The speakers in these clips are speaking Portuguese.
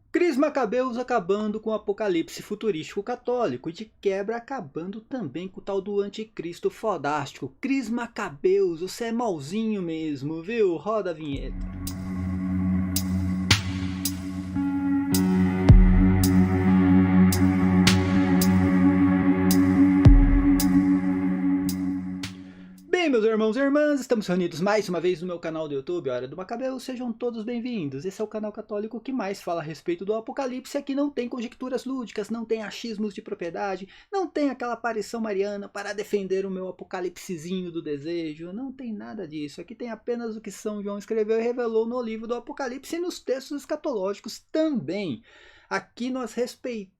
Cris Macabeus acabando com o apocalipse futurístico católico e de quebra acabando também com o tal do anticristo fodástico. Cris Macabeus, você é malzinho mesmo, viu? Roda a vinheta. Bem, meus irmãos e irmãs, estamos reunidos mais uma vez no meu canal do YouTube, Hora do Macabeu. Sejam todos bem-vindos. Esse é o canal católico que mais fala a respeito do apocalipse. Aqui não tem conjecturas lúdicas, não tem achismos de propriedade, não tem aquela aparição mariana para defender o meu apocalipsezinho do desejo, não tem nada disso. Aqui tem apenas o que São João escreveu e revelou no livro do Apocalipse e nos textos escatológicos também. Aqui nós respeitamos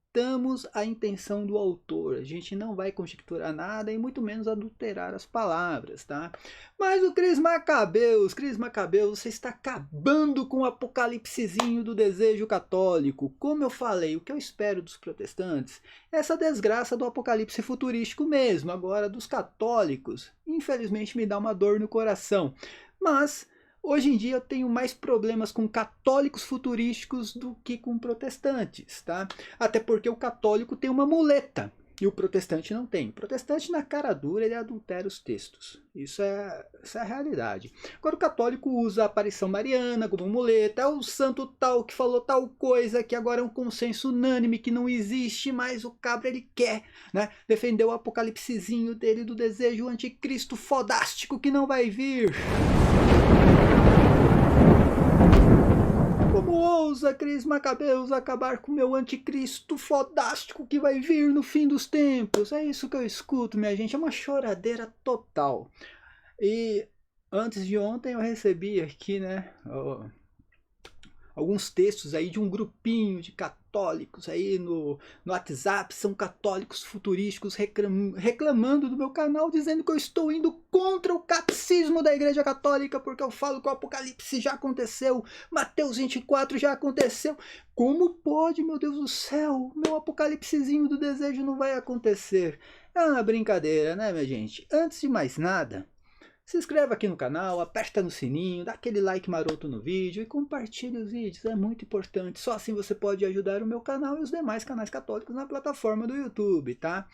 a intenção do autor, a gente não vai conjecturar nada e muito menos adulterar as palavras, tá? Mas o Cris Macabeus, você está acabando com o apocalipsezinho do desejo católico. Como eu falei, o que eu espero dos protestantes é essa desgraça do apocalipse futurístico mesmo. Agora, dos católicos, infelizmente me dá uma dor no coração. Mas hoje em dia eu tenho mais problemas com católicos futurísticos do que com protestantes, tá? Até porque o católico tem uma muleta e o protestante não tem. O protestante, na cara dura, ele adultera os textos. Isso é a realidade. Agora o católico usa a aparição mariana como muleta. É o santo tal que falou tal coisa, que agora é um consenso unânime, que não existe, mas o cabra ele quer, né? Defender o apocalipsezinho dele do desejo, o anticristo fodástico que não vai vir. Como ousa Cris Macabeus acabar com o meu anticristo fodástico que vai vir no fim dos tempos? É isso que eu escuto, minha gente, é uma choradeira total. E antes de ontem eu recebi aqui, né, alguns textos aí de um grupinho de católicos aí no WhatsApp, são católicos futurísticos reclamando do meu canal, dizendo que eu estou indo contra o catecismo da Igreja Católica, porque eu falo que o Apocalipse já aconteceu, Mateus 24 já aconteceu. Como pode, meu Deus do céu, meu apocalipsezinho do desejo não vai acontecer? É uma brincadeira, né, minha gente? Antes de mais nada, se inscreva aqui no canal, aperta no sininho, dá aquele like maroto no vídeo e compartilhe os vídeos, é muito importante. Só assim você pode ajudar o meu canal e os demais canais católicos na plataforma do YouTube, tá?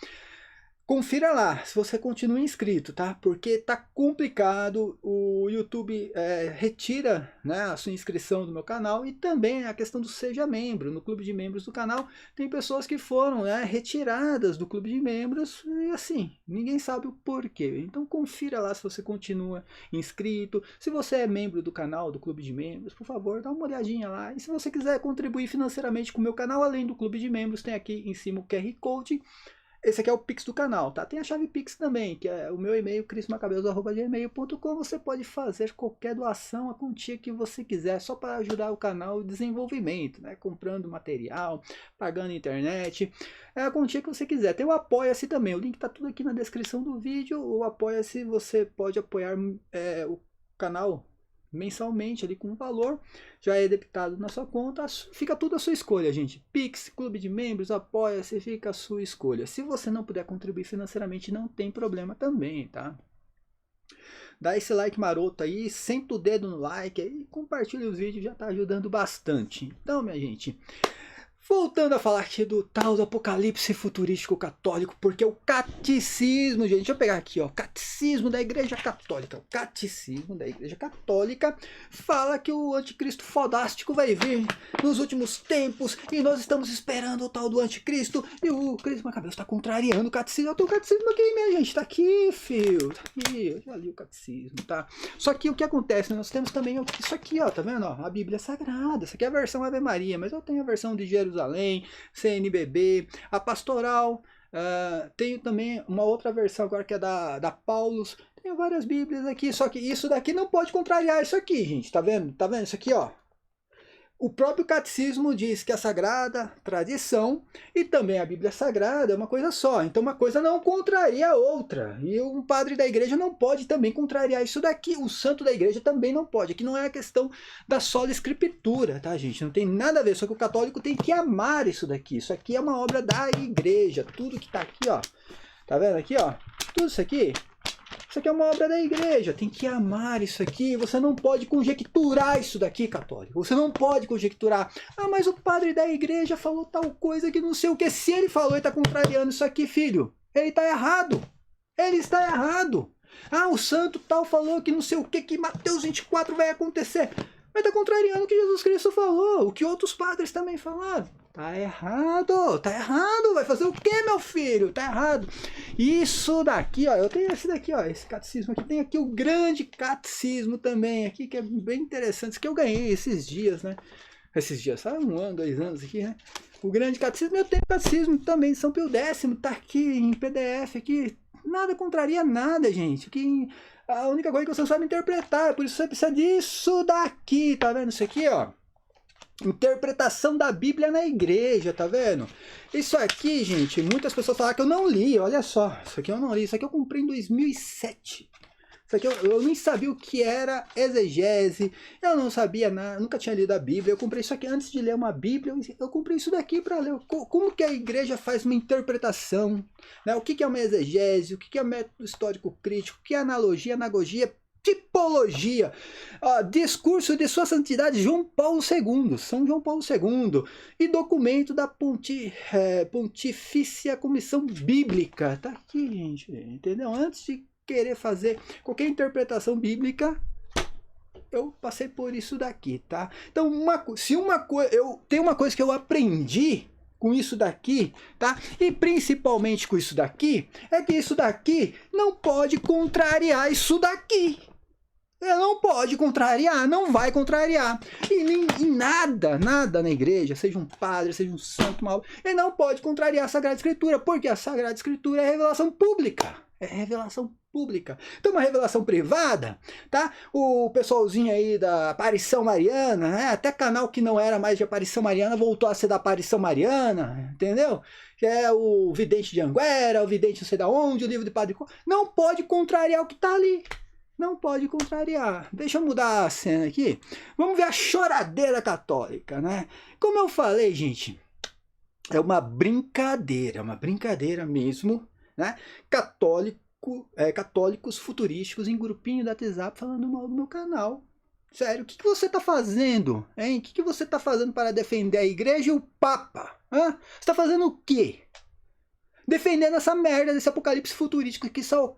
Confira lá, se você continua inscrito, tá? Porque tá complicado, o YouTube retira, né, a sua inscrição do meu canal e também a questão do seja membro. No clube de membros do canal tem pessoas que foram, né, retiradas do clube de membros e assim, ninguém sabe o porquê. Então confira lá se você continua inscrito. Se você é membro do canal, do clube de membros, por favor, dá uma olhadinha lá. E se você quiser contribuir financeiramente com o meu canal, além do clube de membros, tem aqui em cima o QR Code. Esse aqui é o Pix do canal, tá? Tem a chave Pix também, que é o meu e-mail, crismacabeus@gmail.com. Você pode fazer qualquer doação, a quantia que você quiser, só para ajudar o canal e desenvolvimento, né? Comprando material, pagando internet, é a quantia que você quiser. Tem o Apoia-se também, o link tá tudo aqui na descrição do vídeo. O Apoia-se, você pode apoiar o canal mensalmente ali com um valor, já é debitado na sua conta, fica tudo a sua escolha, gente. Pix, clube de membros, apoia-se, fica a sua escolha. Se você não puder contribuir financeiramente, não tem problema também, tá? Dá esse like maroto aí, senta o dedo no like aí, compartilha os vídeos, já tá ajudando bastante. Então, minha gente, voltando a falar aqui do tal do apocalipse futurístico católico, porque o catecismo, gente, deixa eu pegar aqui, ó, catecismo da Igreja Católica. O catecismo da Igreja Católica fala que o anticristo fodástico vai vir nos últimos tempos e nós estamos esperando o tal do anticristo e o Cris Macabeus está contrariando o catecismo. Eu tenho o catecismo aqui, minha gente, tá aqui, filho, tá aqui, eu já li o catecismo, tá? Só que o que acontece, nós temos também isso aqui, ó, tá vendo, ó, a Bíblia Sagrada, essa aqui é a versão Ave Maria, mas eu tenho a versão de Jerusalém, CNBB, a pastoral, tenho também uma outra versão agora que é da Paulus, tenho várias bíblias aqui, só que isso daqui não pode contrariar isso aqui, gente, tá vendo? Tá vendo isso aqui, ó? O próprio catecismo diz que a sagrada tradição e também a Bíblia Sagrada é uma coisa só. Então uma coisa não contraria a outra. E um padre da igreja não pode também contrariar isso daqui. O santo da igreja também não pode. Aqui não é a questão da sola escritura, tá, gente? Não tem nada a ver. Só que o católico tem que amar isso daqui. Isso aqui é uma obra da igreja. Tudo que tá aqui, ó. Tá vendo aqui, ó? Tudo isso aqui Isso aqui é uma obra da igreja, tem que amar isso aqui. Você não pode conjecturar isso daqui, católico. Você não pode conjecturar. Ah, mas o padre da igreja falou tal coisa que não sei o que. Se ele falou, ele está contrariando isso aqui, filho. Ele está errado. Ele está errado. Ah, o santo tal falou que não sei o que Mateus 24 vai acontecer. Mas está contrariando o que Jesus Cristo falou, o que outros padres também falaram. Tá errado, vai fazer o que, meu filho? Tá errado. Isso daqui, ó, eu tenho esse daqui, ó, esse catecismo aqui, tem aqui o grande catecismo também, aqui, que é bem interessante, isso que eu ganhei esses dias, né? Esses dias, sabe, 1 ano, 2 anos aqui, né? O grande catecismo, eu tenho catecismo também, São Pio X, tá aqui em PDF, aqui, nada contraria nada, gente, aqui... A única coisa que você não sabe interpretar, por isso você precisa disso daqui, tá vendo? Isso aqui, ó. Interpretação da Bíblia na igreja, tá vendo? Isso aqui, gente, muitas pessoas falam que eu não li, olha só. Isso aqui eu não li, isso aqui eu comprei em 2007. Isso aqui eu nem sabia o que era exegese, eu não sabia nada, nunca tinha lido a Bíblia. Eu comprei isso aqui antes de ler uma Bíblia, eu comprei isso daqui para ler. Como que a igreja faz uma interpretação, né? O que é uma exegese, o que é método histórico crítico, o que é analogia, anagogia, tipologia, discurso de sua santidade João Paulo II, São João Paulo II, e documento da Pontifícia Comissão Bíblica. Tá aqui, gente, entendeu? Antes de querer fazer qualquer interpretação bíblica, eu passei por isso daqui, tá? Então, tem uma coisa que eu aprendi com isso daqui, tá? E principalmente com isso daqui, é que isso daqui não pode contrariar isso daqui. Ele não pode contrariar, não vai contrariar. E nem em nada na igreja, seja um padre, seja um santo, ele não pode contrariar a Sagrada Escritura, porque a Sagrada Escritura é revelação pública. É revelação pública. Então, uma revelação privada, tá? O pessoalzinho aí da aparição mariana, né? Até canal que não era mais de aparição mariana voltou a ser da aparição mariana, entendeu? Que é o vidente de Anguera, o vidente não sei da onde, o livro de Padre... Não pode contrariar o que tá ali. Não pode contrariar. Deixa eu mudar a cena aqui. Vamos ver a choradeira católica, né? Como eu falei, gente, é uma brincadeira mesmo, né? Católicos futurísticos em grupinho da WhatsApp falando mal do meu canal. Sério, o que você tá fazendo? Hein? O que você tá fazendo para defender a igreja e o Papa? Hã? Você tá fazendo o quê? Defendendo essa merda desse apocalipse futurístico que só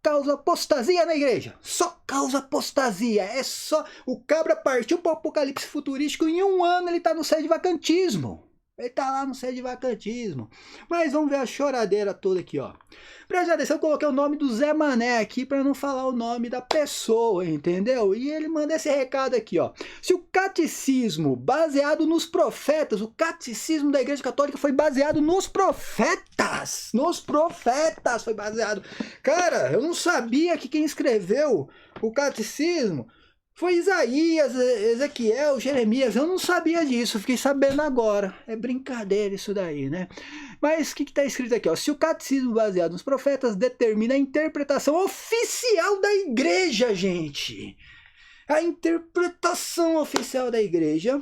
causa apostasia na igreja. Só causa apostasia. É só... O cabra partiu para o apocalipse futurístico e em 1 ano ele tá no sede-vacantismo. Ele tá lá no sede-vacantismo. Mas vamos ver a choradeira toda aqui, ó. Preste atenção, eu coloquei o nome do Zé Mané aqui para não falar o nome da pessoa, entendeu? E ele manda esse recado aqui, ó. Se o catecismo baseado nos profetas, o catecismo da Igreja Católica foi baseado nos profetas. Nos profetas foi baseado. Cara, eu não sabia que quem escreveu o catecismo foi Isaías, Ezequiel, Jeremias. Eu não sabia disso, fiquei sabendo agora. É brincadeira isso daí, né? Mas o que está escrito aqui? Ó? Se o catecismo baseado nos profetas determina a interpretação oficial da igreja, gente. A interpretação oficial da igreja.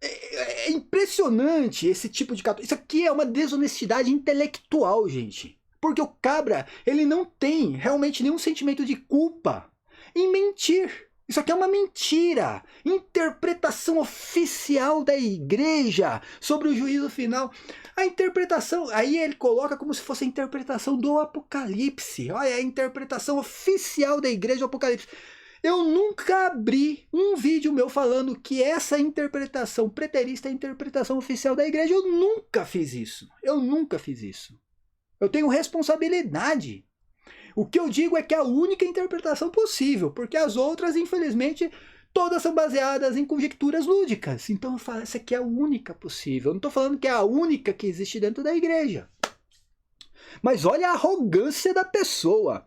É impressionante esse tipo de católico. Isso aqui é uma desonestidade intelectual, gente. Porque o cabra, ele não tem realmente nenhum sentimento de culpa em mentir. Isso aqui é uma mentira. Interpretação oficial da igreja sobre o juízo final. A interpretação, aí ele coloca como se fosse a interpretação do Apocalipse. Olha, a interpretação oficial da igreja do Apocalipse. Eu nunca abri um vídeo meu falando que essa interpretação preterista é a interpretação oficial da igreja. Eu nunca fiz isso. Eu nunca fiz isso. Eu tenho responsabilidade. O que eu digo é que é a única interpretação possível, porque as outras, infelizmente, todas são baseadas em conjecturas lúdicas. Então eu falo, essa aqui é a única possível. Eu não estou falando que é a única que existe dentro da igreja. Mas olha a arrogância da pessoa.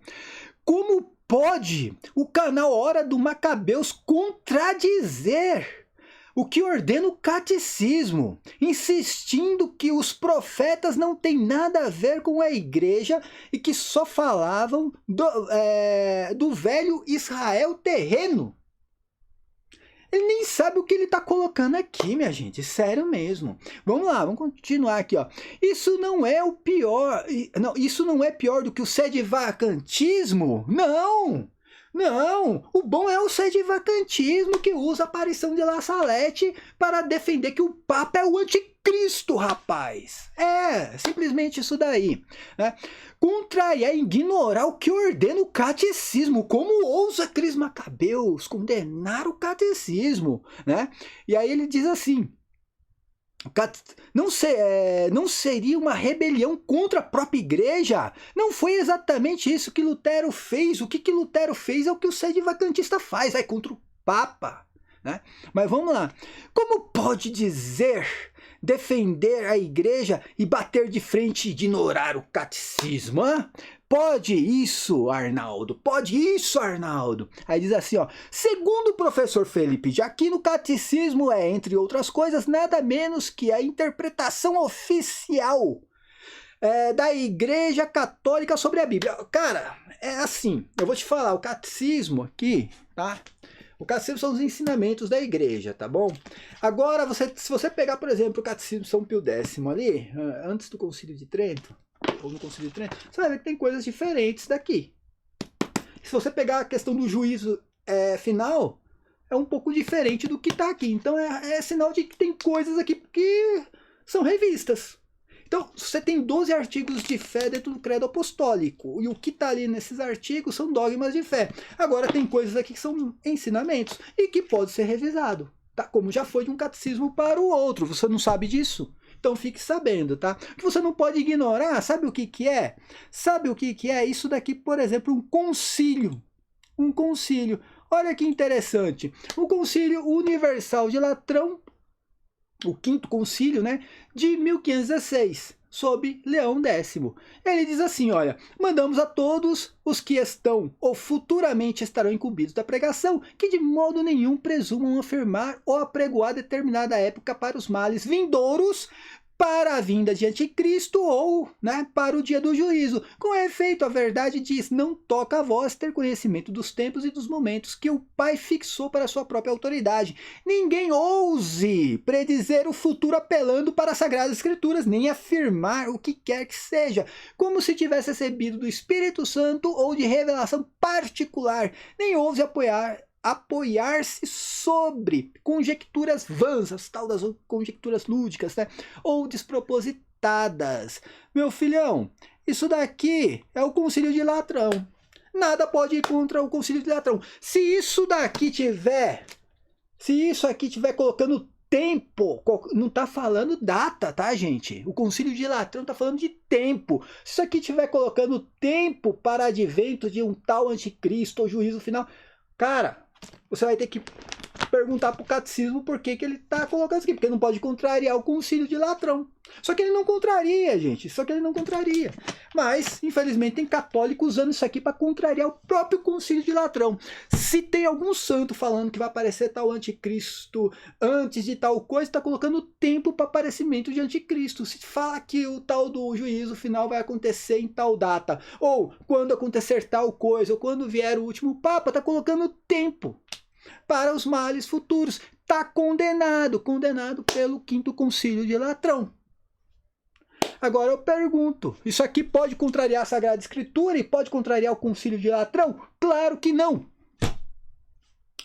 Como pode o canal Hora do Macabeus contradizer o que ordena o catecismo, insistindo que os profetas não têm nada a ver com a igreja e que só falavam do velho Israel terreno? Ele nem sabe o que ele está colocando aqui, minha gente. Sério mesmo. Vamos lá, vamos continuar aqui, ó. Isso não é o pior. Não, isso não é pior do que o sedivacantismo? Não! Não! O bom é o sedivacantismo que usa a aparição de La Salette para defender que o Papa é o anticristo, rapaz. É, simplesmente isso daí, né? Contrariar e ignorar o que ordena o catecismo. Como ousa Cris Macabeus condenar o catecismo, né? E aí ele diz assim: não seria uma rebelião contra a própria igreja? Não foi exatamente isso que Lutero fez. O que Lutero fez é o que o sedivacantista faz, é contra o Papa, né? Mas vamos lá. Como pode defender a igreja e bater de frente e ignorar o catecismo? Hein? Pode isso, Arnaldo? Pode isso, Arnaldo? Aí diz assim, ó: segundo o professor Felipe de Aquino, o catecismo é, entre outras coisas, nada menos que a interpretação oficial da Igreja Católica sobre a Bíblia. Cara, é assim, eu vou te falar, o catecismo aqui, tá? O catecismo são os ensinamentos da igreja, tá bom? Agora, se você pegar, por exemplo, o catecismo de São Pio X ali, antes do Concílio de Trento, ou no Concílio de Trento, você vai ver que tem coisas diferentes daqui. Se você pegar a questão do juízo final, é um pouco diferente do que está aqui. Então, é sinal de que tem coisas aqui que são revistas. Então, você tem 12 artigos de fé dentro do credo apostólico, e o que está ali nesses artigos são dogmas de fé. Agora, tem coisas aqui que são ensinamentos, e que pode ser revisado, tá? Como já foi de um catecismo para o outro, você não sabe disso? Então, fique sabendo, tá? O que você não pode ignorar, sabe o que é? Sabe o que é? Isso daqui, por exemplo, um concílio. Um concílio. Olha que interessante. O Concílio Universal de Latrão, o quinto concílio, né, de 1516, sob Leão X. Ele diz assim, olha: mandamos a todos os que estão ou futuramente estarão incumbidos da pregação, que de modo nenhum presumam afirmar ou apregoar determinada época para os males vindouros, para a vinda de Anticristo ou, né, para o dia do juízo. Com efeito, a verdade diz: não toca a vós ter conhecimento dos tempos e dos momentos que o Pai fixou para a sua própria autoridade. Ninguém ouse predizer o futuro apelando para as Sagradas Escrituras, nem afirmar o que quer que seja, como se tivesse recebido do Espírito Santo ou de revelação particular. Nem ouse apoiar-se sobre conjecturas vãs, as tal das conjecturas lúdicas, né? Ou despropositadas. Meu filhão, isso daqui é o Concílio de Latrão. Nada pode ir contra o Concílio de Latrão. Se isso aqui tiver colocando tempo, não está falando data, tá, gente? O Concílio de Latrão está falando de tempo. Se isso aqui estiver colocando tempo para advento de um tal anticristo ou juízo final, cara, você vai ter que perguntar para o catecismo por que ele está colocando isso aqui, porque não pode contrariar o Concílio de Latrão. Só que ele não contraria, gente, Mas, infelizmente, tem católico usando isso aqui para contrariar o próprio Concílio de Latrão. Se tem algum santo falando que vai aparecer tal anticristo antes de tal coisa, está colocando tempo para aparecimento de anticristo. Se fala que o tal do juízo final vai acontecer em tal data, ou quando acontecer tal coisa, ou quando vier o último Papa, está colocando tempo para os males futuros. Está condenado pelo quinto Concílio de Latrão. Agora eu pergunto, isso aqui pode contrariar a Sagrada Escritura e pode contrariar o Concílio de Latrão? Claro que não.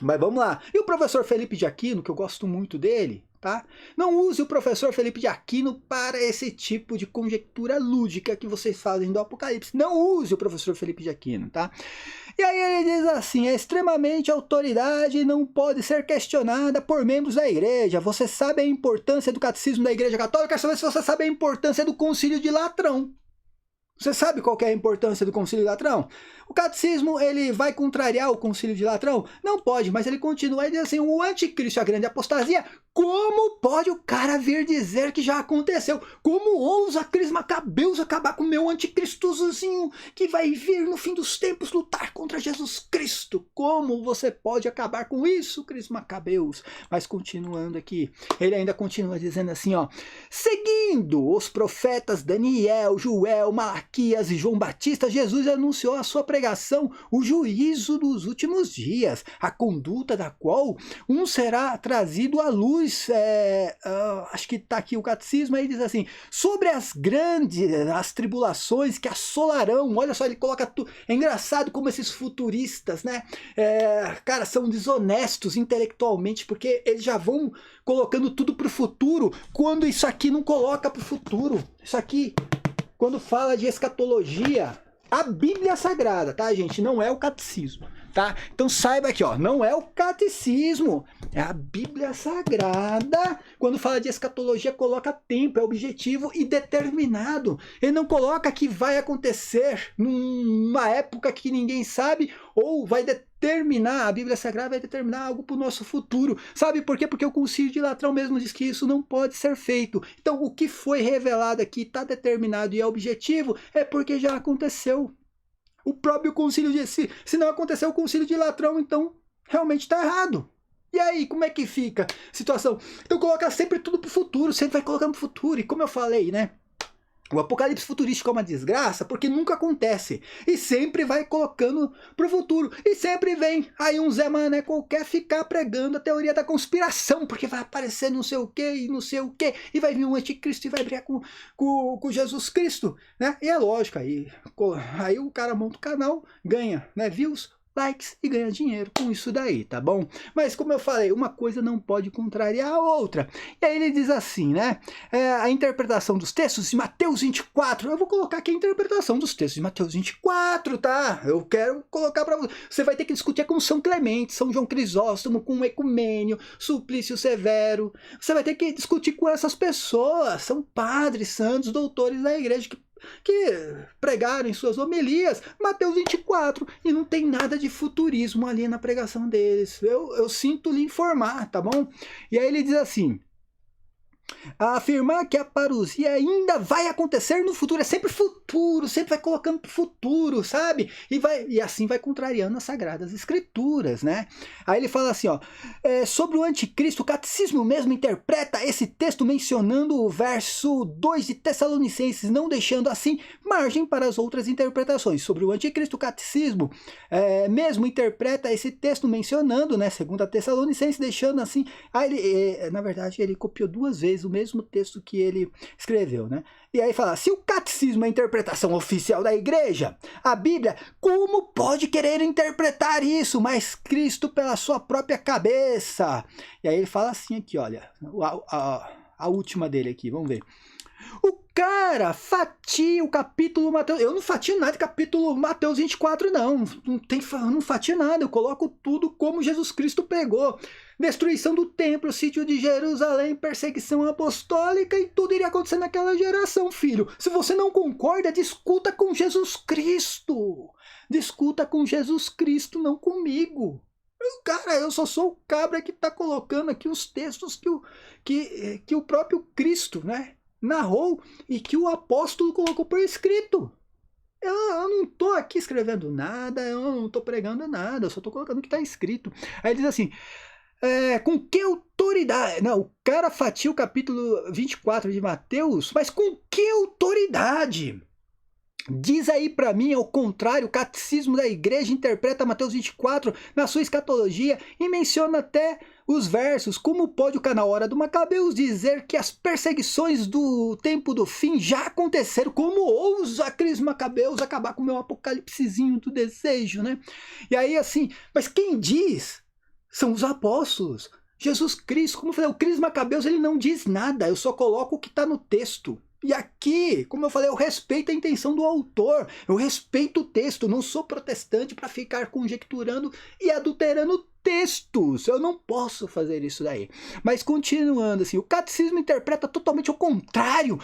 Mas vamos lá. E o professor Felipe de Aquino, que eu gosto muito dele, tá? Não use o professor Felipe de Aquino para esse tipo de conjectura lúdica que vocês fazem do Apocalipse. Não use o professor Felipe de Aquino, tá? E aí ele diz assim: é extremamente autoridade e não pode ser questionada por membros da igreja. Você sabe a importância do catecismo da Igreja Católica? Quero saber se você sabe a importância do Concílio de Latrão. Você sabe qual que é a importância do Concílio de Latrão? O catecismo, ele vai contrariar o Concílio de Latrão? Não pode, mas ele continua e diz assim: o anticristo e a grande apostasia Como pode o cara vir dizer que já aconteceu? Como ousa Cris Macabeus acabar com o meu anticristozinho que vai vir no fim dos tempos lutar contra Jesus Cristo? Como você pode acabar com isso, Cris Macabeus? Mas continuando aqui, ele ainda continua dizendo assim, ó. Seguindo os profetas Daniel, Joel, Malaquias e João Batista, Jesus anunciou a sua pregação, o juízo dos últimos dias, a conduta da qual será trazido à luz. Acho que está aqui o catecismo, aí diz assim, sobre as tribulações que assolarão, olha só, ele coloca tudo, é engraçado como esses futuristas, né, cara, são desonestos intelectualmente, porque eles já vão colocando tudo para o futuro, quando isso aqui não coloca para o futuro, isso aqui, quando fala de escatologia, a Bíblia Sagrada, tá, gente, não é o catecismo. Tá? Então saiba aqui, ó, não é o catecismo, é a Bíblia Sagrada. Quando fala de escatologia, coloca tempo, é objetivo e determinado. Ele não coloca que vai acontecer numa época que ninguém sabe, ou vai determinar, a Bíblia Sagrada vai determinar algo para o nosso futuro. Sabe por quê? Porque o Concílio de Latrão mesmo diz que isso não pode ser feito. Então o que foi revelado aqui está determinado e é objetivo, é porque já aconteceu. O próprio concílio disse, se não aconteceu o concílio de Latrão, então realmente está errado. E aí, como é que fica a situação? Então coloca sempre tudo para o futuro, sempre vai colocando para o futuro. E como eu falei, né? O apocalipse futurístico é uma desgraça porque nunca acontece. E sempre vai colocando para o futuro. E sempre vem aí um Zé Mané qualquer ficar pregando a teoria da conspiração. Porque vai aparecer não sei o que e não sei o que. E vai vir um anticristo e vai brigar com Jesus Cristo. Né? E é lógico, aí o cara monta o canal, ganha, né, views, likes e ganha dinheiro com isso daí, tá bom? Mas como eu falei, uma coisa não pode contrariar a outra. E aí ele diz assim, né? A interpretação dos textos de Mateus 24. Eu vou colocar aqui a interpretação dos textos de Mateus 24, tá? Eu quero colocar para você. Você vai ter que discutir com São Clemente, São João Crisóstomo, com o Ecumênio, Suplício Severo. Você vai ter que discutir com essas pessoas. São padres, santos, doutores da igreja que pregaram em suas homilias Mateus 24, e não tem nada de futurismo ali na pregação deles. Eu sinto lhe informar, tá bom? E aí ele diz assim, a afirmar que a parousia ainda vai acontecer no futuro, é sempre futuro, sempre vai colocando pro futuro, sabe? E assim vai contrariando as Sagradas Escrituras, né? Aí ele fala assim, ó, sobre o anticristo, o catecismo mesmo interpreta esse texto mencionando o verso 2 de Tessalonicenses, não deixando assim margem para as outras interpretações. Sobre o anticristo, o catecismo mesmo interpreta esse texto mencionando, né, segundo a Tessalonicenses, deixando assim, na verdade ele copiou duas vezes o mesmo texto que ele escreveu, né? E aí fala, se o catecismo é a interpretação oficial da igreja, a Bíblia, como pode querer interpretar isso? Mas Cristo pela sua própria cabeça. E aí ele fala assim aqui, olha, a última dele aqui, vamos ver. O cara fatia o capítulo Mateus. Eu não fatio nada de capítulo Mateus 24, não. Não fatio nada. Eu coloco tudo como Jesus Cristo pegou. Destruição do templo, sítio de Jerusalém, perseguição apostólica e tudo iria acontecer naquela geração, filho. Se você não concorda, discuta com Jesus Cristo. Discuta com Jesus Cristo, não comigo. Cara, eu só sou o cabra que está colocando aqui os textos que o próprio Cristo, né, narrou e que o apóstolo colocou por escrito. Eu não estou aqui escrevendo nada, eu não estou pregando nada, eu só estou colocando o que está escrito. Aí ele diz assim, com que autoridade? Não, o cara fatia o capítulo 24 de Mateus, mas com que autoridade? Diz aí para mim, ao contrário, o catecismo da igreja interpreta Mateus 24 na sua escatologia e menciona até os versos. Como pode o canal Hora do Macabeus dizer que as perseguições do tempo do fim já aconteceram? Como ousa Cris Macabeus acabar com o meu apocalipsezinho do desejo, né? E aí assim, mas quem diz são os apóstolos. Jesus Cristo, como eu falei, o Cris Macabeus ele não diz nada, eu só coloco o que está no texto. E aqui, como eu falei, eu respeito a intenção do autor, eu respeito o texto, não sou protestante para ficar conjecturando e adulterando o texto. textos. Eu não posso fazer isso daí. Mas continuando assim, o catecismo interpreta totalmente o contrário.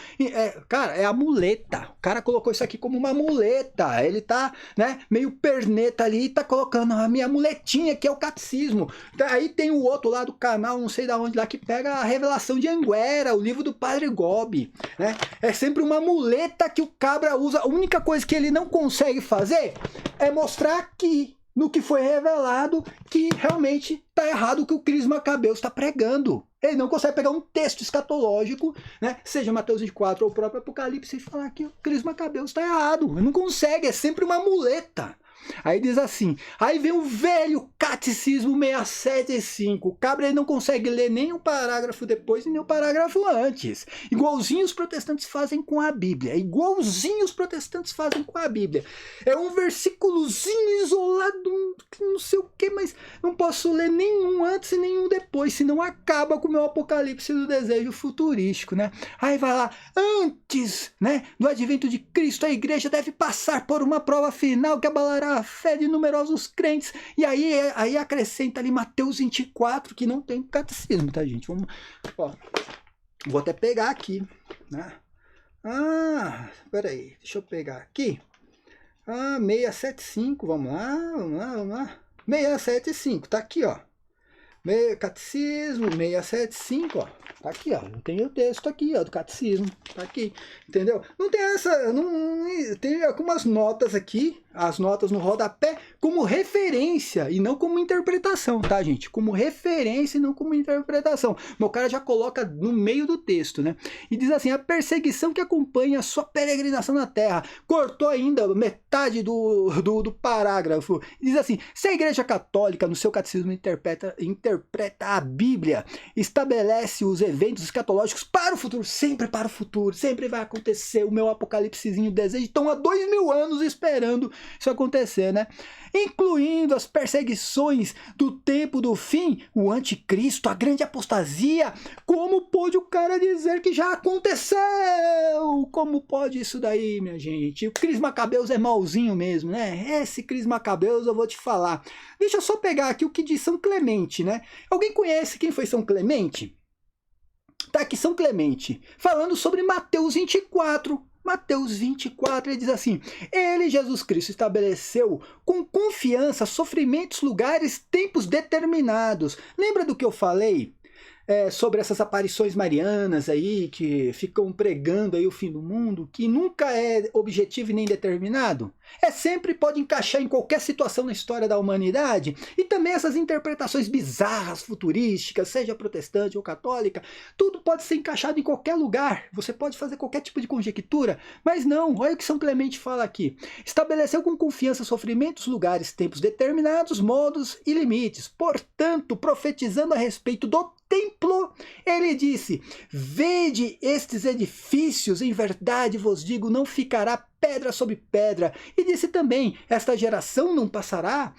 Cara, é a muleta. O cara colocou isso aqui como uma muleta. Ele tá, né, meio perneta ali e tá colocando a minha muletinha, que é o catecismo. Aí tem o outro lá do canal, não sei de onde lá, que pega a revelação de Anguera, o livro do Padre Gobi, né? É sempre uma muleta que o cabra usa. A única coisa que ele não consegue fazer é mostrar aqui, no que foi revelado, que realmente está errado o que o Cris Macabeus está pregando. Ele não consegue pegar um texto escatológico, né, seja Mateus 24 ou o próprio Apocalipse, e falar que o Cris Macabeus está errado. Ele não consegue, é sempre uma muleta. Aí diz assim, aí vem o velho catecismo 675, o cabra ele não consegue ler nem um parágrafo depois e nem um parágrafo antes, igualzinho os protestantes fazem com a Bíblia, igualzinho os protestantes fazem com a Bíblia, é um versículozinho isolado, não sei o que, mas não posso ler nenhum antes e nenhum depois, senão acaba com o meu apocalipse do desejo futurístico, né? Aí vai lá, antes, né, do advento de Cristo, a igreja deve passar por uma prova final que abalará a fé de numerosos crentes. E aí acrescenta ali Mateus 24, que não tem catecismo, tá, gente? Vamos, ó, vou até pegar aqui, né? Peraí, deixa eu pegar aqui. 675, vamos lá. 675, tá aqui, ó. Catecismo 675, ó. Tá aqui, ó. Tem o texto aqui, ó, do catecismo. Tá aqui, entendeu? Não tem essa. Tem algumas notas aqui, as notas no rodapé, como referência e não como interpretação, tá, gente? Como referência e não como interpretação. Meu cara já coloca no meio do texto, né? E diz assim: a perseguição que acompanha a sua peregrinação na terra. Cortou ainda metade do parágrafo. Diz assim: se a Igreja Católica, no seu catecismo, interpreta a Bíblia, estabelece os eventos escatológicos para o futuro, sempre para o futuro, sempre vai acontecer o meu apocalipsezinho desejo. Estão há 2000 anos esperando isso acontecer, né? Incluindo as perseguições do tempo do fim, o anticristo, a grande apostasia. Como pode o cara dizer que já aconteceu? Como pode isso daí, minha gente? O Cris Macabeus é malzinho mesmo, né? Esse Cris Macabeus eu vou te falar. Deixa eu só pegar aqui o que diz São Clemente, né? Alguém conhece quem foi São Clemente? Tá aqui São Clemente, falando sobre Mateus 24. Mateus 24, ele diz assim: ele, Jesus Cristo, estabeleceu com confiança sofrimentos, lugares, tempos determinados. Lembra do que eu falei? Sobre essas aparições marianas aí, que ficam pregando aí o fim do mundo, que nunca é objetivo e nem determinado. Sempre pode encaixar em qualquer situação na história da humanidade. E também essas interpretações bizarras, futurísticas, seja protestante ou católica, tudo pode ser encaixado em qualquer lugar. Você pode fazer qualquer tipo de conjectura, mas não, olha o que São Clemente fala aqui. Estabeleceu com confiança sofrimentos, lugares, tempos determinados, modos e limites. Portanto, profetizando a respeito do templo, ele disse: vede estes edifícios, em verdade vos digo, não ficará pedra sobre pedra. E disse também: esta geração não passará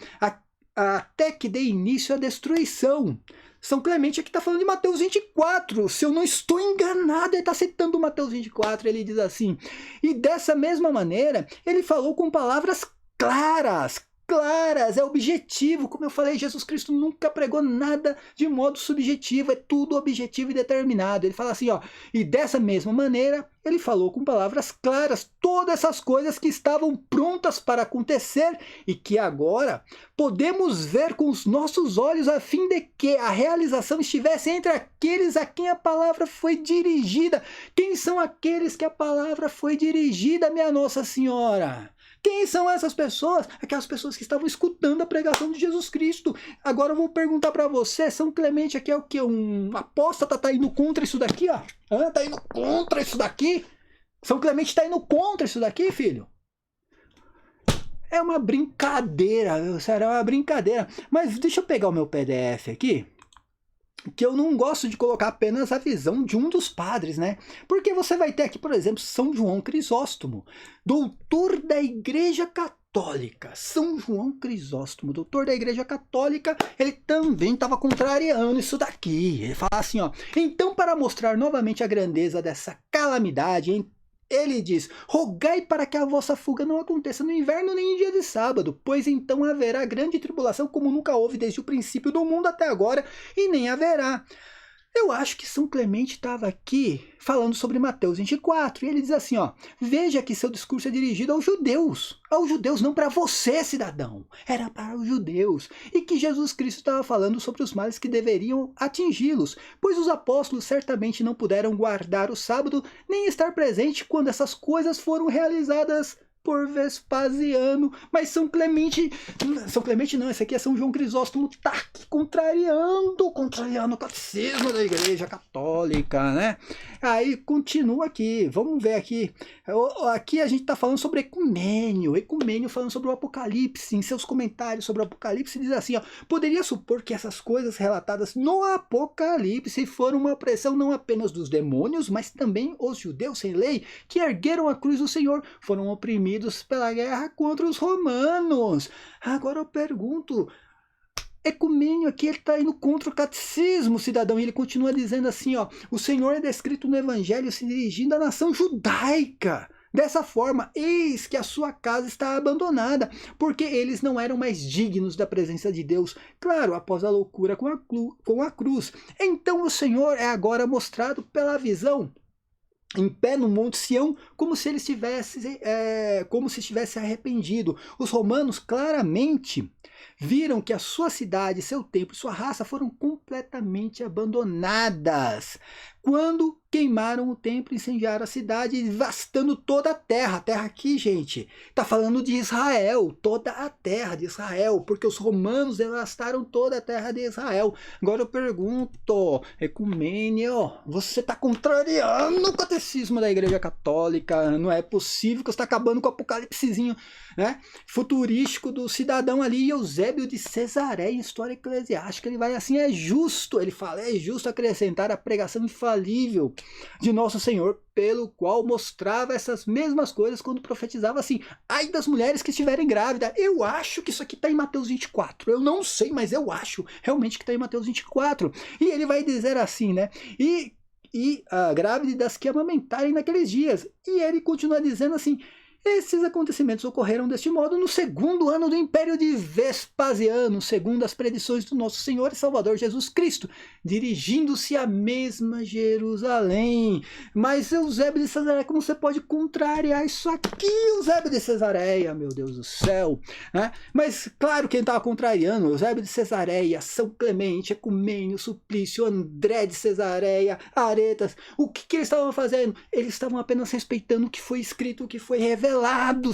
até que dê início à destruição. São Clemente aqui está falando de Mateus 24, se eu não estou enganado, ele está citando Mateus 24, ele diz assim: e dessa mesma maneira, ele falou com palavras claras, é objetivo. Como eu falei, Jesus Cristo nunca pregou nada de modo subjetivo, é tudo objetivo e determinado. Ele fala assim, ó, e dessa mesma maneira, ele falou com palavras claras todas essas coisas que estavam prontas para acontecer e que agora podemos ver com os nossos olhos, a fim de que a realização estivesse entre aqueles a quem a palavra foi dirigida. Quem são aqueles que a palavra foi dirigida, minha Nossa Senhora? Quem são essas pessoas? Aquelas pessoas que estavam escutando a pregação de Jesus Cristo. Agora eu vou perguntar para você, São Clemente aqui é o quê? Um apóstata? Tá indo contra isso daqui, ó? Tá indo contra isso daqui? São Clemente tá indo contra isso daqui, filho? É uma brincadeira, sério, é uma brincadeira. Mas deixa eu pegar o meu PDF aqui, que eu não gosto de colocar apenas a visão de um dos padres, né? Porque você vai ter aqui, por exemplo, São João Crisóstomo, doutor da Igreja Católica. São João Crisóstomo, doutor da Igreja Católica, ele também estava contrariando isso daqui. Ele fala assim, ó: então, para mostrar novamente a grandeza dessa calamidade Ele diz: rogai para que a vossa fuga não aconteça no inverno nem em dia de sábado, pois então haverá grande tribulação como nunca houve desde o princípio do mundo até agora, e nem haverá. Eu acho que São Clemente estava aqui falando sobre Mateus 24, e ele diz assim, ó: veja que seu discurso é dirigido aos judeus não para você, cidadão, era para os judeus, e que Jesus Cristo estava falando sobre os males que deveriam atingi-los, pois os apóstolos certamente não puderam guardar o sábado, nem estar presente quando essas coisas foram realizadas por Vespasiano. Mas São Clemente não, esse aqui é São João Crisóstomo, tá aqui contrariando o catecismo da Igreja Católica, né? Aí continua aqui, vamos ver aqui. Aqui a gente tá falando sobre ecumênio falando sobre o Apocalipse. Em seus comentários sobre o Apocalipse diz assim, ó: poderia supor que essas coisas relatadas no Apocalipse foram uma pressão não apenas dos demônios, mas também os judeus sem lei, que ergueram a cruz do Senhor, foram oprimidos pela guerra contra os romanos. Agora eu pergunto, ecumênio aqui, ele está indo contra o catecismo, cidadão, e ele continua dizendo assim, ó: o Senhor é descrito no Evangelho se dirigindo à nação judaica. Dessa forma, eis que a sua casa está abandonada, porque eles não eram mais dignos da presença de Deus, claro, após a loucura com a cruz. Então o Senhor é agora mostrado pela visão em pé no Monte Sião, como se ele estivesse arrependido. Os romanos claramente viram que a sua cidade, seu templo e sua raça foram completamente abandonadas quando queimaram o templo, incendiaram a cidade, devastando toda a terra. A terra aqui, gente, está falando de Israel, toda a terra de Israel, porque os romanos devastaram toda a terra de Israel. Agora eu pergunto, ecumênio, você está contrariando o catecismo da Igreja Católica? Não é possível que você está acabando com o apocalipsezinho, né, futurístico do cidadão ali, Eusébio de Cesareia, em História Eclesiástica. Ele vai assim: é justo, ele fala, é justo acrescentar a pregação infalível de Nosso Senhor, pelo qual mostrava essas mesmas coisas quando profetizava assim: ai das mulheres que estiverem grávidas. Eu acho que isso aqui está em Mateus 24, eu não sei, mas eu acho realmente que está em Mateus 24, e ele vai dizer assim, né, e grávidas que amamentarem naqueles dias, e ele continua dizendo assim: esses acontecimentos ocorreram deste modo no segundo ano do Império de Vespasiano, segundo as predições do nosso Senhor e Salvador Jesus Cristo, dirigindo-se à mesma Jerusalém. Mas Eusébio de Cesareia, como você pode contrariar isso aqui, Eusébio de Cesareia, meu Deus do céu, né? Mas claro, quem estava contrariando, Eusébio de Cesareia, São Clemente, Ecumênio, Suplício, André de Cesareia, Aretas, o que eles estavam fazendo? Eles estavam apenas respeitando o que foi escrito, o que foi revelado,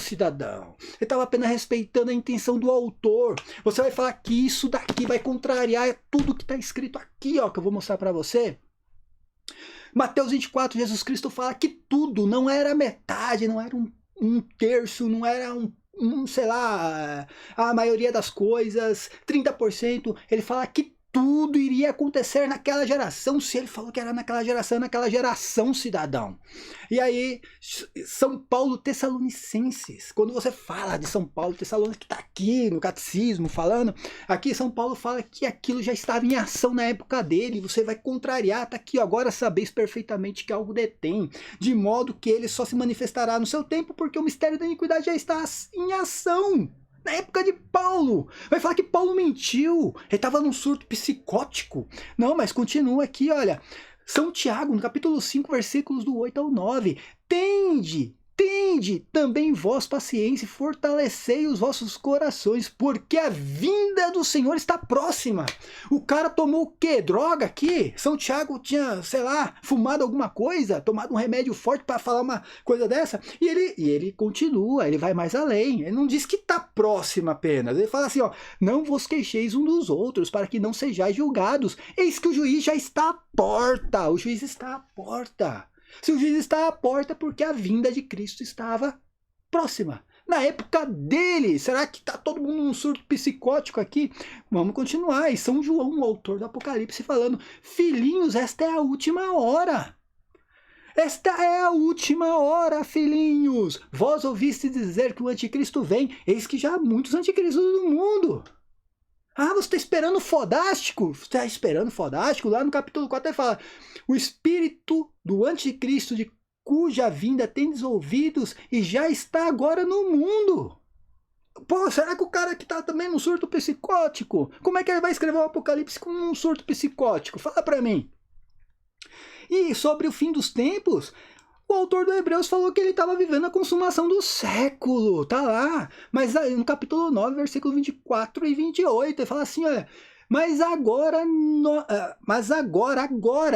cidadão. Ele estava apenas respeitando a intenção do autor. Você vai falar que isso daqui vai contrariar tudo que está escrito aqui, ó, que eu vou mostrar para você. Mateus 24, Jesus Cristo fala que tudo, não era metade, não era um terço, não era sei lá, a maioria das coisas, 30%. Ele fala que tudo iria acontecer naquela geração. Se ele falou que era naquela geração, cidadão. E aí, São Paulo Tessalonicenses, quando você fala de São Paulo Tessalonicenses, que está aqui no catecismo falando, aqui São Paulo fala que aquilo já estava em ação na época dele, você vai contrariar, está aqui, agora sabeis perfeitamente que algo detém, de modo que ele só se manifestará no seu tempo, porque o mistério da iniquidade já está em ação. Na época de Paulo, vai falar que Paulo mentiu, ele estava num surto psicótico. Não, mas continua aqui, olha, São Tiago, no capítulo 5, versículos do 8 ao 9, tende também vós paciência e fortalecei os vossos corações, porque a vinda do Senhor está próxima. O cara tomou o quê? Droga aqui? São Tiago tinha, sei lá, fumado alguma coisa, tomado um remédio forte para falar uma coisa dessa? E ele continua, ele vai mais além. Ele não diz que está próxima apenas. Ele fala assim, ó: não vos queixeis um dos outros, para que não sejais julgados. Eis que o juiz já está à porta. O juiz está à porta. Se o juiz está à porta, porque a vinda de Cristo estava próxima. Na época dele, será que está todo mundo num surto psicótico aqui? Vamos continuar. E São João, o autor do Apocalipse, falando: filhinhos, esta é a última hora. Esta é a última hora, filhinhos. Vós ouviste dizer que o anticristo vem, eis que já há muitos anticristos no mundo. Ah, você está esperando o fodástico? Você está esperando o fodástico? Lá no capítulo 4 ele fala: o espírito do anticristo, de cuja vinda tendes ouvidos e já está agora no mundo. Pô, será que o cara que tá também num surto psicótico? Como é que ele vai escrever o Apocalipse com um surto psicótico? Fala pra mim. E sobre o fim dos tempos, o autor do Hebreus falou que ele estava vivendo a consumação do século, tá lá. Mas no capítulo 9, versículo 24 e 28, ele fala assim, olha... Mas agora,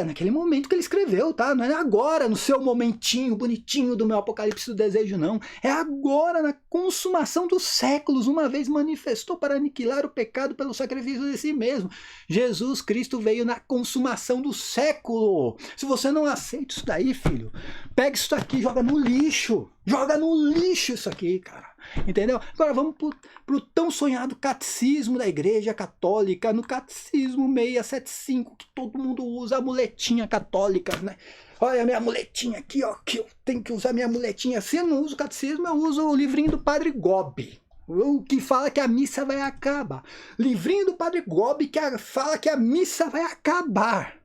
naquele momento que ele escreveu, tá? Não é agora, no seu momentinho bonitinho do meu Apocalipse do Desejo, não. É agora, na consumação dos séculos, uma vez manifestou para aniquilar o pecado pelo sacrifício de si mesmo. Jesus Cristo veio na consumação do século. Se você não aceita isso daí, filho, pega isso daqui e joga no lixo. Joga no lixo isso aqui, cara. Entendeu? Agora vamos pro tão sonhado catecismo da Igreja Católica, no catecismo 675, que todo mundo usa a muletinha católica, né? Olha a minha muletinha aqui, ó, que eu tenho que usar minha muletinha. Se eu não uso o catecismo, eu uso o livrinho do Padre Gobi, o que fala que a missa vai acabar. Livrinho do Padre Gobi que fala que a missa vai acabar.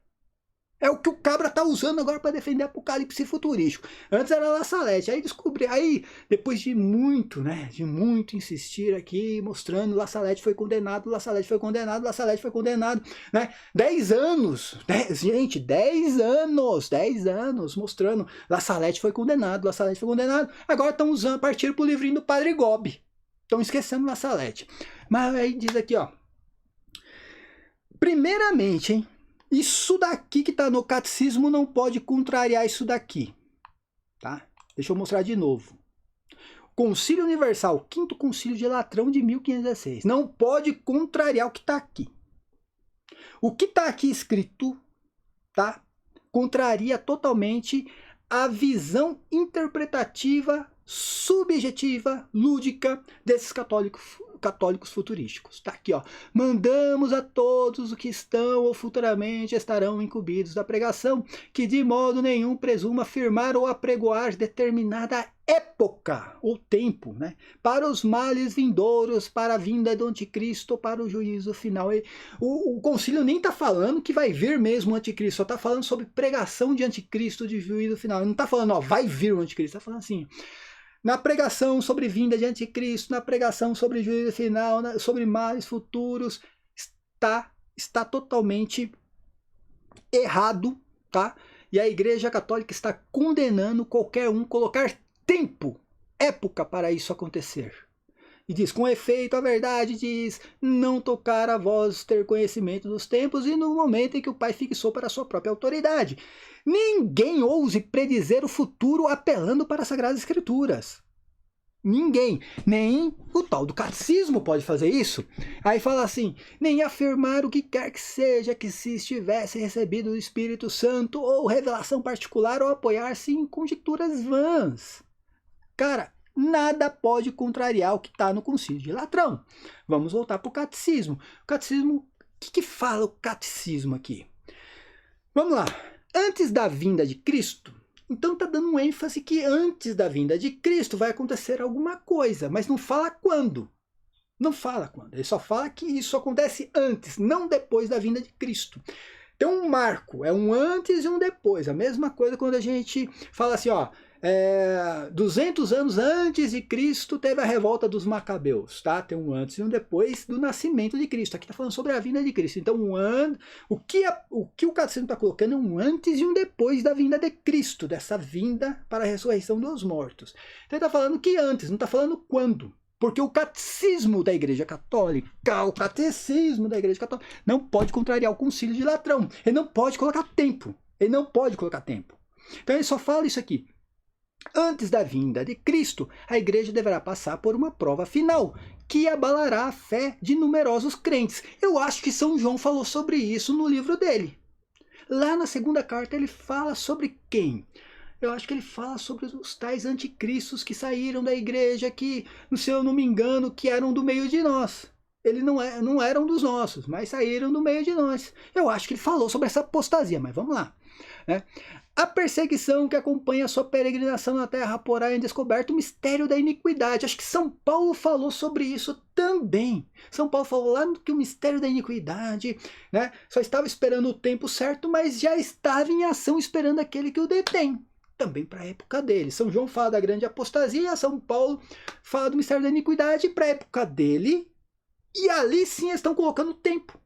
É o que o cabra tá usando agora para defender Apocalipse futurístico. Antes era La Salete, aí descobri, aí depois de muito, né, de muito insistir aqui, mostrando, La Salete foi condenado, La Salete foi condenado, La Salete foi condenado, né, 10 anos, 10 anos mostrando, La Salete foi condenado, La Salete foi condenado, agora estão usando, partiram pro livrinho do Padre Gobi, estão esquecendo La Salete. Mas aí diz aqui, ó, primeiramente, hein, isso daqui que está no catecismo não pode contrariar isso daqui, tá? Deixa eu mostrar de novo. Concílio Universal, Quinto Concílio de Latrão de 1516. Não pode contrariar o que está aqui. O que está aqui escrito, tá? Contraria totalmente a visão interpretativa, subjetiva, lúdica desses católicos futurísticos. Tá aqui, ó. Mandamos a todos os que estão ou futuramente estarão incumbidos da pregação, que de modo nenhum presuma afirmar ou apregoar determinada época ou tempo, né, para os males vindouros, para a vinda do anticristo, para o juízo final. O concílio nem está falando que vai vir mesmo o anticristo, só está falando sobre pregação de anticristo, de juízo final. Ele não está falando, ó, vai vir o anticristo, está falando assim, na pregação sobre vinda de anticristo, na pregação sobre juízo final, sobre males futuros, está totalmente errado, tá? E a Igreja Católica está condenando qualquer um colocar tempo, época para isso acontecer. E diz, com efeito, a verdade diz, não tocar a vós ter conhecimento dos tempos e no momento em que o Pai fixou para a sua própria autoridade. Ninguém ouse predizer o futuro apelando para as Sagradas Escrituras. Ninguém, nem o tal do catecismo pode fazer isso. Aí fala assim, nem afirmar o que quer que seja que se estivesse recebido do Espírito Santo ou revelação particular ou apoiar-se em conjecturas vãs. Cara, nada pode contrariar o que está no Concílio de Latrão. Vamos voltar para o catecismo. O catecismo, o que fala o catecismo aqui? Vamos lá. Antes da vinda de Cristo, então está dando um ênfase que antes da vinda de Cristo vai acontecer alguma coisa, mas não fala quando. Não fala quando. Ele só fala que isso acontece antes, não depois da vinda de Cristo. Tem um marco, é um antes e um depois. A mesma coisa quando a gente fala assim, ó, 200 anos antes de Cristo teve a revolta dos Macabeus, tá? Tem um antes e um depois do nascimento de Cristo. Aqui está falando sobre a vinda de Cristo. Então, o que o catecismo está colocando é um antes e um depois da vinda de Cristo, dessa vinda para a ressurreição dos mortos. Então, ele está falando que antes, não está falando quando. Porque o catecismo da Igreja Católica, não pode contrariar o Concílio de Latrão. Ele não pode colocar tempo. Ele não pode colocar tempo. Então, ele só fala isso aqui. Antes da vinda de Cristo, a Igreja deverá passar por uma prova final, que abalará a fé de numerosos crentes. Eu acho que São João falou sobre isso no livro dele. Lá na segunda carta ele fala sobre quem? Eu acho que ele fala sobre os tais anticristos que saíram da Igreja, que, se eu não me engano, que eram do meio de nós. Eles não eram dos nossos, mas saíram do meio de nós. Eu acho que ele falou sobre essa apostasia, mas vamos lá, né? A perseguição que acompanha a sua peregrinação na terra porá em descoberto o mistério da iniquidade. Acho que São Paulo falou sobre isso também. São Paulo falou lá que o mistério da iniquidade, né, só estava esperando o tempo certo, mas já estava em ação esperando aquele que o detém. também para a época dele. São João fala da grande apostasia, São Paulo fala do mistério da iniquidade para a época dele, e ali sim estão colocando tempo.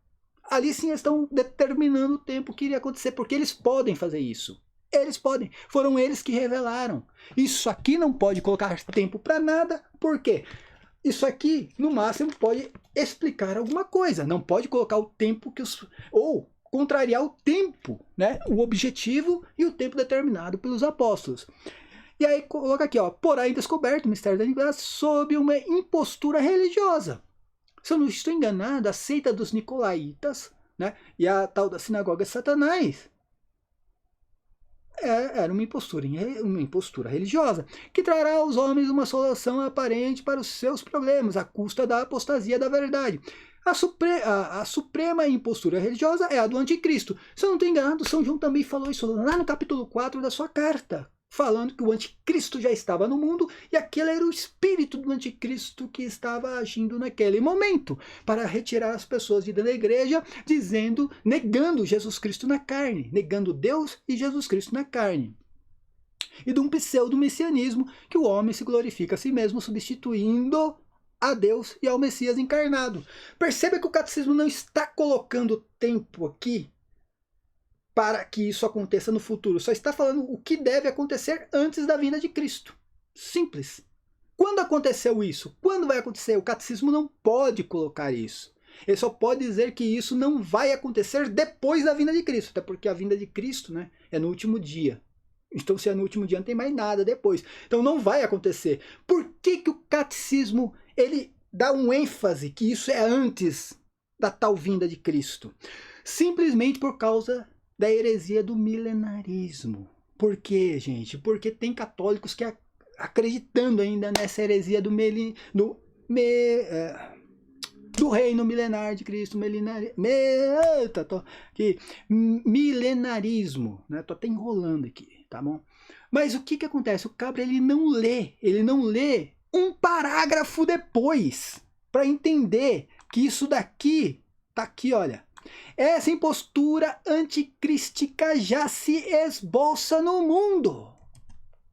Ali sim estão determinando o tempo que iria acontecer, porque eles podem fazer isso. Eles podem. Foram eles que revelaram. Isso aqui não pode colocar tempo para nada, por quê? Isso aqui, no máximo, pode explicar alguma coisa. Não pode colocar o tempo que os... ou contrariar o tempo, né? O objetivo e o tempo determinado pelos apóstolos. E aí coloca aqui, ó, porém descoberto o mistério da iniquidade sob uma impostura religiosa. Se eu não estou enganado, a seita dos nicolaítas, né, e a tal da sinagoga de Satanás era uma impostura religiosa, que trará aos homens uma solução aparente para os seus problemas, à custa da apostasia da verdade. A suprema impostura religiosa é a do anticristo. Se eu não estou enganado, São João também falou isso lá no capítulo 4 da sua carta, falando que o anticristo já estava no mundo e aquele era o espírito do anticristo que estava agindo naquele momento para retirar as pessoas de dentro da igreja, negando Jesus Cristo na carne, negando Deus e Jesus Cristo na carne. E de um pseudo-messianismo que o homem se glorifica a si mesmo, substituindo a Deus e ao Messias encarnado. Perceba que o catecismo não está colocando tempo aqui para que isso aconteça no futuro. Só está falando o que deve acontecer antes da vinda de Cristo. Simples. Quando aconteceu isso? Quando vai acontecer? O catecismo não pode colocar isso. Ele só pode dizer que isso não vai acontecer depois da vinda de Cristo. Até porque a vinda de Cristo, né, é no último dia. Então, se é no último dia, não tem mais nada depois. Então, não vai acontecer. Por que o catecismo ele dá um ênfase que isso é antes da tal vinda de Cristo? Simplesmente por causa da heresia do milenarismo. Por quê, gente? Porque tem católicos que acreditando ainda nessa heresia do reino milenar de Cristo, milenarismo, né? Tô até enrolando aqui, tá bom? Mas o que acontece? O cabra ele não lê um parágrafo depois para entender que isso daqui tá aqui, olha. Essa impostura anticrística já se esboça no mundo.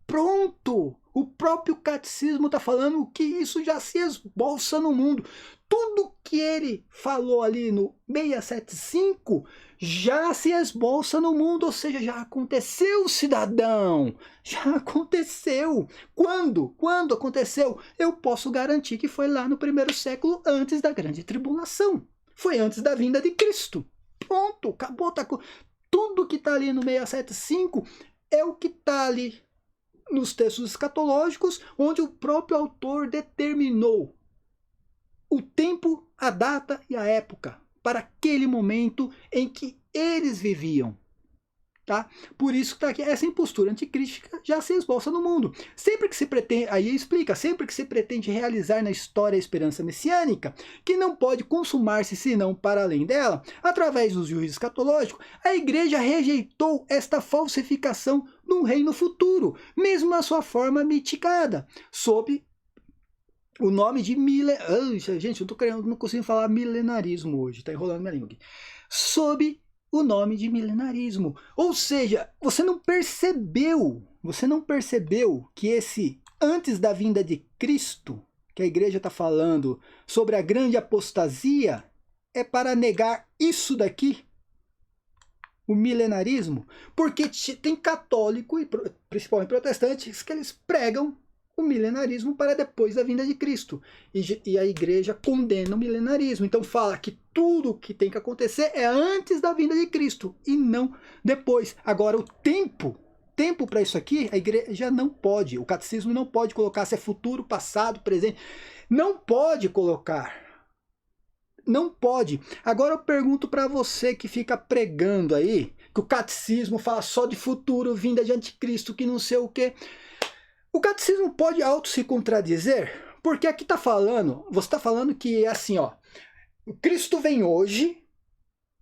Pronto! O próprio catecismo está falando que isso já se esboça no mundo. Tudo que ele falou ali no 675 já se esboça no mundo, ou seja, já aconteceu, cidadão. Já aconteceu. Quando? Quando aconteceu? Eu posso garantir que foi lá no primeiro século antes da grande tribulação. Foi antes da vinda de Cristo. Pronto, acabou. Tudo que está ali no 675 é o que está ali nos textos escatológicos, onde o próprio autor determinou o tempo, a data e a época para aquele momento em que eles viviam. Tá? Por isso que está aqui, essa impostura anticrística já se esboça no mundo. Sempre que se pretende, aí explica, sempre que se pretende realizar na história a esperança messiânica, que não pode consumar-se senão para além dela, através dos juízos escatológicos, a igreja rejeitou esta falsificação num reino futuro, mesmo na sua forma mitigada, sob o nome de gente, eu não consigo falar milenarismo hoje, está enrolando minha língua aqui. Sob o nome de milenarismo. Ou seja, você não percebeu que esse antes da vinda de Cristo, que a igreja está falando sobre a grande apostasia, é para negar isso daqui, o milenarismo, porque tem católico, e principalmente protestantes, que eles pregam o milenarismo para depois da vinda de Cristo. E a igreja condena o milenarismo. Então fala que tudo que tem que acontecer é antes da vinda de Cristo e não depois. Agora, o tempo para isso aqui, a igreja não pode. O catecismo não pode colocar se é futuro, passado, presente. Não pode colocar. Não pode. Agora eu pergunto para você que fica pregando aí, que o catecismo fala só de futuro, vinda de anticristo, que não sei o quê. O catecismo pode auto se contradizer? Porque aqui está falando, você está falando que é assim, ó, Cristo vem hoje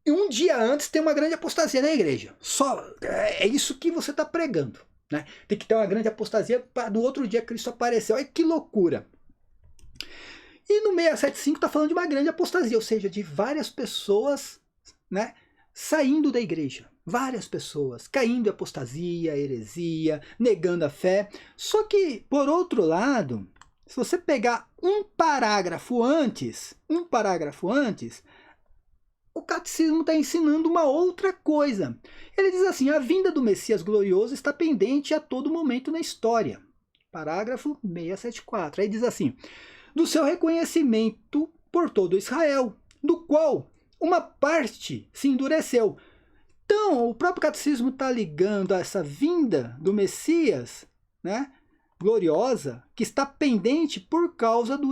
e um dia antes tem uma grande apostasia na igreja. Só é isso que você está pregando, né? Tem que ter uma grande apostasia para no outro dia Cristo aparecer. Olha que loucura. E no 675 está falando de uma grande apostasia, ou seja, de várias pessoas, né, saindo da igreja. Várias pessoas caindo em apostasia, heresia, negando a fé. Só que, por outro lado, se você pegar um parágrafo antes, o catecismo está ensinando uma outra coisa. Ele diz assim: a vinda do Messias glorioso está pendente a todo momento na história. Parágrafo 674. Aí diz assim: do seu reconhecimento por todo Israel, do qual uma parte se endureceu. Então, o próprio catecismo está ligando a essa vinda do Messias, né, gloriosa, que está pendente por causa do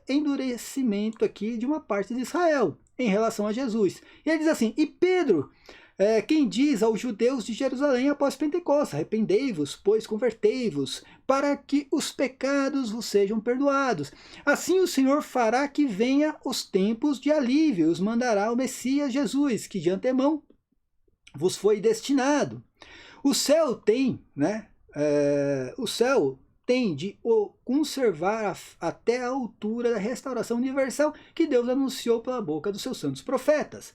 endurecimento aqui de uma parte de Israel em relação a Jesus. E ele diz assim: e Pedro, quem diz aos judeus de Jerusalém após Pentecostes: arrependei-vos, pois convertei-vos, para que os pecados vos sejam perdoados. Assim o Senhor fará que venha os tempos de alívio, os mandará o Messias Jesus, que de antemão vos foi destinado. O céu tem, né? O céu tem de o conservar até a altura da restauração universal que Deus anunciou pela boca dos seus santos profetas.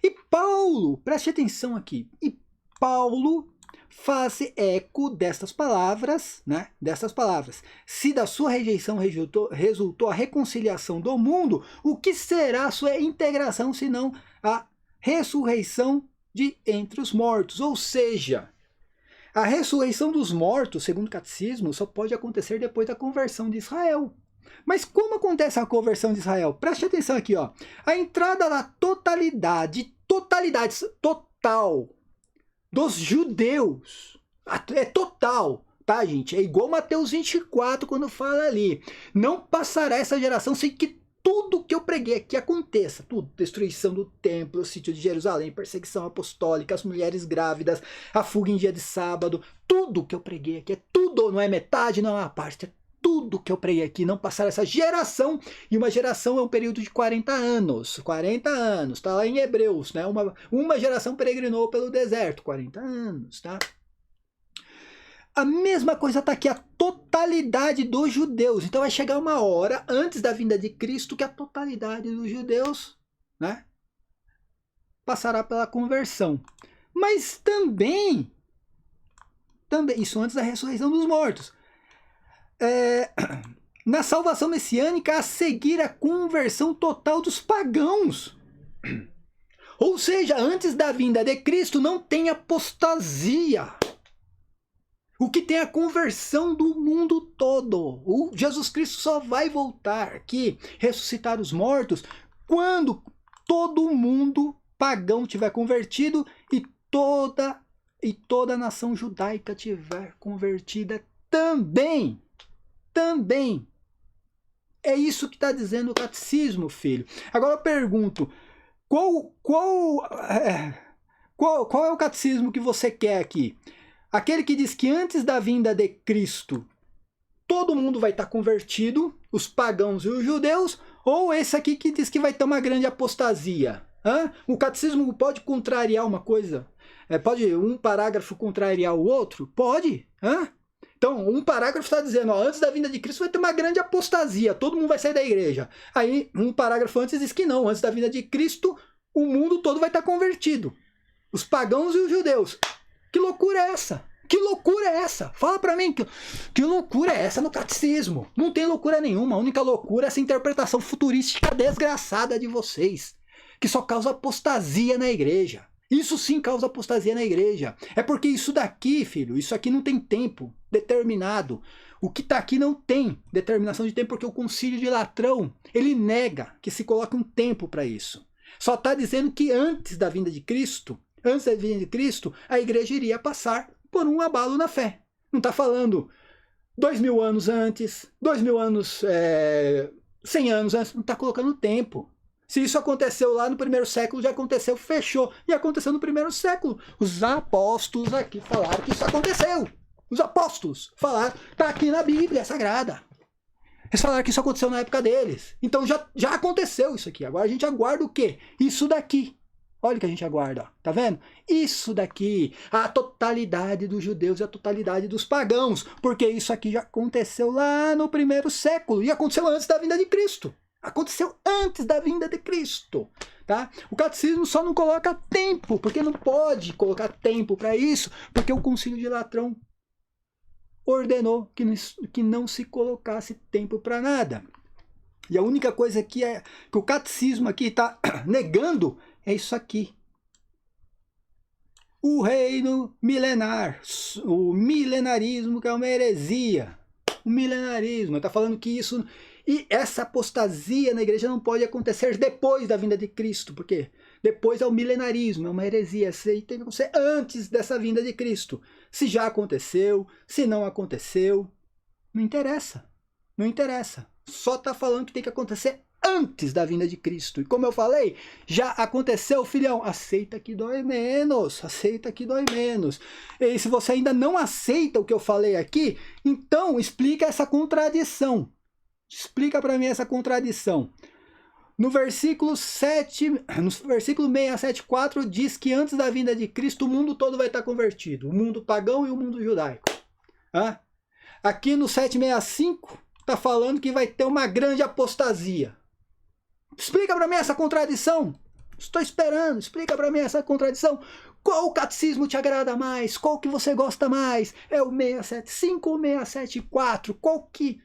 E Paulo, preste atenção aqui, e Paulo faz eco destas palavras, né? Destas palavras. Se da sua rejeição resultou a reconciliação do mundo, o que será a sua integração senão a ressurreição de entre os mortos? Ou seja, a ressurreição dos mortos, segundo o catecismo, só pode acontecer depois da conversão de Israel. Mas como acontece a conversão de Israel? Preste atenção aqui, ó. A entrada da totalidade total dos judeus. É total, tá, gente? É igual Mateus 24 quando fala ali: não passará essa geração sem que tudo que eu preguei aqui aconteça. Tudo: destruição do templo, o sítio de Jerusalém, perseguição apostólica, as mulheres grávidas, a fuga em dia de sábado. Tudo que eu preguei aqui, é tudo, não é metade, não é uma parte, é tudo que eu preguei aqui. Não passar essa geração, e uma geração é um período de 40 anos. 40 anos, tá lá em Hebreus, né? Uma geração peregrinou pelo deserto, 40 anos, tá? A mesma coisa está aqui, a totalidade dos judeus. Então vai chegar uma hora, antes da vinda de Cristo, que a totalidade dos judeus, né, passará pela conversão. Mas também, isso antes da ressurreição dos mortos. Na salvação messiânica, a seguir a conversão total dos pagãos. Ou seja, antes da vinda de Cristo não tem apostasia. O que tem a conversão do mundo todo. O Jesus Cristo só vai voltar aqui, ressuscitar os mortos, quando todo mundo pagão tiver convertido e toda a nação judaica tiver convertida também. Também. É isso que está dizendo o catecismo, filho. Agora eu pergunto, qual é o catecismo que você quer aqui? Aquele que diz que antes da vinda de Cristo todo mundo vai estar convertido, os pagãos e os judeus, ou esse aqui que diz que vai ter uma grande apostasia? O catecismo pode contrariar uma coisa? Pode um parágrafo contrariar o outro? Pode. Então, um parágrafo está dizendo, antes da vinda de Cristo vai ter uma grande apostasia, todo mundo vai sair da igreja. Aí, um parágrafo antes diz que não, antes da vinda de Cristo, o mundo todo vai estar convertido. Os pagãos e os judeus. Que loucura é essa? Que loucura é essa? Fala pra mim, que loucura é essa no catecismo? Não tem loucura nenhuma, a única loucura é essa interpretação futurística desgraçada de vocês, que só causa apostasia na igreja. Isso sim causa apostasia na igreja. É porque isso daqui, filho, isso aqui não tem tempo determinado. O que está aqui não tem determinação de tempo, porque o Concílio de Latrão, ele nega que se coloque um tempo para isso. Só está dizendo que antes da vinda de Cristo, a igreja iria passar por um abalo na fé. Não está falando 2000 anos antes, 2000 anos, 100 anos antes, não está colocando tempo. Se isso aconteceu lá no primeiro século, já aconteceu, fechou. E aconteceu no primeiro século. Os apóstolos aqui falaram que isso aconteceu. Os apóstolos falaram, está aqui na Bíblia Sagrada. Eles falaram que isso aconteceu na época deles. Então já aconteceu isso aqui. Agora a gente aguarda o quê? Isso daqui. Olha o que a gente aguarda, ó. Tá vendo? Isso daqui, a totalidade dos judeus e a totalidade dos pagãos, porque isso aqui já aconteceu lá no primeiro século e aconteceu antes da vinda de Cristo. Aconteceu antes da vinda de Cristo. Tá? O catecismo só não coloca tempo, porque não pode colocar tempo para isso, porque o Concílio de Latrão ordenou que não se colocasse tempo para nada. E a única coisa que o catecismo aqui está negando é isso aqui. O reino milenar, o milenarismo, que é uma heresia. O milenarismo, está falando que isso... E essa apostasia na igreja não pode acontecer depois da vinda de Cristo, porque depois é o milenarismo, é uma heresia, isso aí tem que acontecer antes dessa vinda de Cristo. Se já aconteceu, se não aconteceu, não interessa, não interessa. Só está falando que tem que acontecer antes da vinda de Cristo. E como eu falei, já aconteceu, filhão, aceita que dói menos, aceita que dói menos. E se você ainda não aceita o que eu falei aqui, então explica essa contradição. Explica para mim essa contradição. No versículo 7, no versículo 674, diz que antes da vinda de Cristo o mundo todo vai estar convertido. O mundo pagão e o mundo judaico. Aqui no 765 está falando que vai ter uma grande apostasia. Explica para mim essa contradição. Estou esperando, explica para mim essa contradição. Qual catecismo te agrada mais? Qual que você gosta mais? É o 675 ou 674? Qual que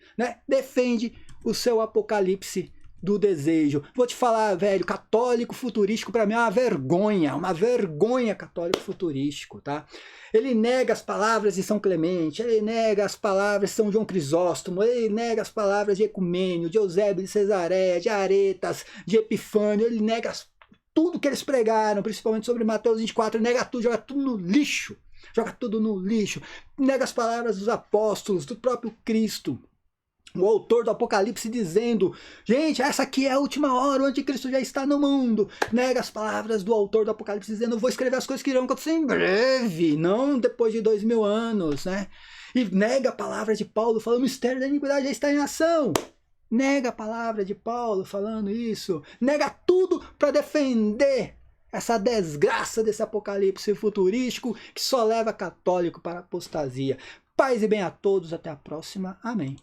defende o seu apocalipse do desejo? Vou te falar, velho, católico futurístico para mim é uma vergonha católico futurístico, tá? Ele nega as palavras de São Clemente, ele nega as palavras de São João Crisóstomo, ele nega as palavras de Ecumênio, de Eusébio de Cesareia, de Aretas, de Epifânio, ele nega tudo que eles pregaram, principalmente sobre Mateus 24, nega tudo, joga tudo no lixo. Joga tudo no lixo. Nega as palavras dos apóstolos, do próprio Cristo. O autor do Apocalipse dizendo, gente, essa aqui é a última hora, o anticristo já está no mundo. Nega as palavras do autor do Apocalipse dizendo, eu vou escrever as coisas que irão acontecer em breve, não depois de 2000 anos, né? E nega a palavra de Paulo falando, o mistério da iniquidade já está em ação. Nega a palavra de Paulo falando isso. Nega tudo para defender essa desgraça desse apocalipse futurístico que só leva católico para a apostasia. Paz e bem a todos. Até a próxima. Amém.